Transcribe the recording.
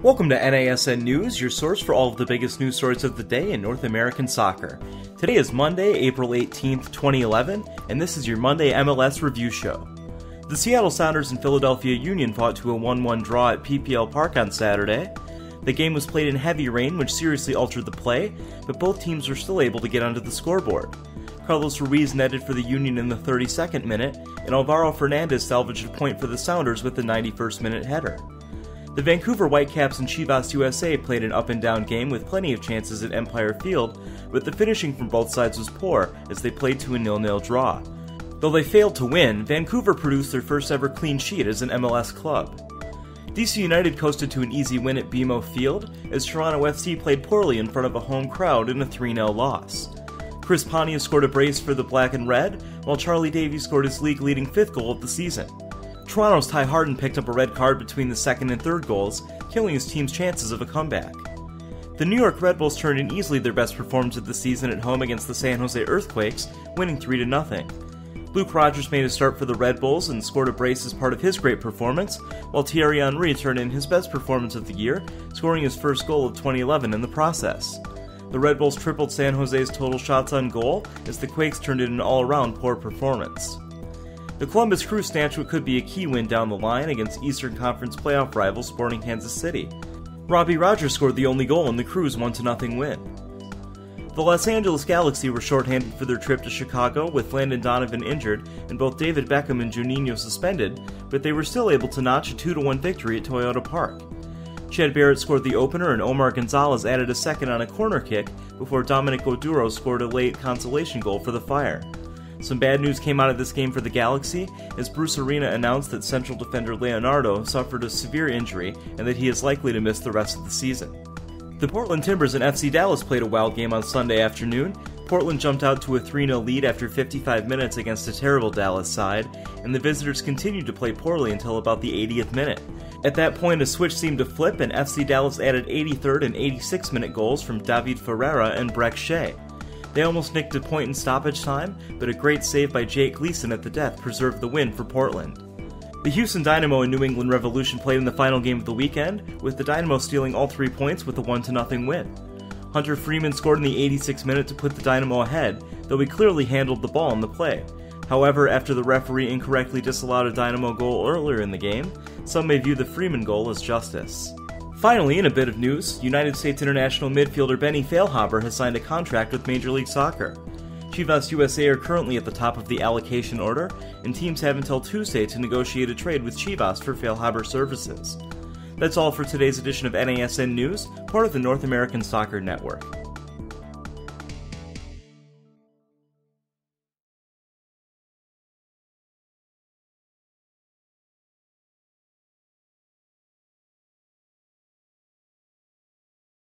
Welcome to NASN News, your source for all of the biggest news stories of the day in North American soccer. Today is Monday, April 18th, 2011, and this is your Monday MLS review show. The Seattle Sounders and Philadelphia Union fought to a 1-1 draw at PPL Park on Saturday. The game was played in heavy rain, which seriously altered the play, but both teams were still able to get onto the scoreboard. Carlos Ruiz netted for the Union in the 32nd minute, and Alvaro Fernandez salvaged a point for the Sounders with the 91st minute header. The Vancouver Whitecaps and Chivas USA played an up-and-down game with plenty of chances at Empire Field, but the finishing from both sides was poor as they played to a 0-0 draw. Though they failed to win, Vancouver produced their first ever clean sheet as an MLS club. DC United coasted to an easy win at BMO Field as Toronto FC played poorly in front of a home crowd in a 3-0 loss. Chris Pontius scored a brace for the Black and Red, while Charlie Davies scored his league-leading 5th goal of the season. Toronto's Ty Harden picked up a red card between the second and third goals, killing his team's chances of a comeback. The New York Red Bulls turned in easily their best performance of the season at home against the San Jose Earthquakes, winning 3-0. Luke Rogers made a start for the Red Bulls and scored a brace as part of his great performance, while Thierry Henry turned in his best performance of the year, scoring his first goal of 2011 in the process. The Red Bulls tripled San Jose's total shots on goal as the Quakes turned in an all-around poor performance. The Columbus Crew snatched what could be a key win down the line against Eastern Conference playoff rival Sporting Kansas City. Robbie Rogers scored the only goal in the Crew's 1-0 win. The Los Angeles Galaxy were shorthanded for their trip to Chicago with Landon Donovan injured and both David Beckham and Juninho suspended, but they were still able to notch a 2-1 victory at Toyota Park. Chad Barrett scored the opener and Omar Gonzalez added a second on a corner kick before Dominic Oduro scored a late consolation goal for the Fire. Some bad news came out of this game for the Galaxy, as Bruce Arena announced that central defender Leonardo suffered a severe injury and that he is likely to miss the rest of the season. The Portland Timbers and FC Dallas played a wild game on Sunday afternoon. Portland jumped out to a 3-0 lead after 55 minutes against a terrible Dallas side, and the visitors continued to play poorly until about the 80th minute. At that point, a switch seemed to flip, and FC Dallas added 83rd and 86th minute goals from David Ferreira and Breck Shea. They almost nicked a point in stoppage time, but a great save by Jake Gleason at the death preserved the win for Portland. The Houston Dynamo and New England Revolution played in the final game of the weekend, with the Dynamo stealing all 3 points with a 1-0 win. Hunter Freeman scored in the 86th minute to put the Dynamo ahead, though he clearly handled the ball in the play. However, after the referee incorrectly disallowed a Dynamo goal earlier in the game, some may view the Freeman goal as justice. Finally, in a bit of news, United States international midfielder Benny Feilhaber has signed a contract with Major League Soccer. Chivas USA are currently at the top of the allocation order, and teams have until Tuesday to negotiate a trade with Chivas for Feilhaber services. That's all for today's edition of NASN News, part of the North American Soccer Network.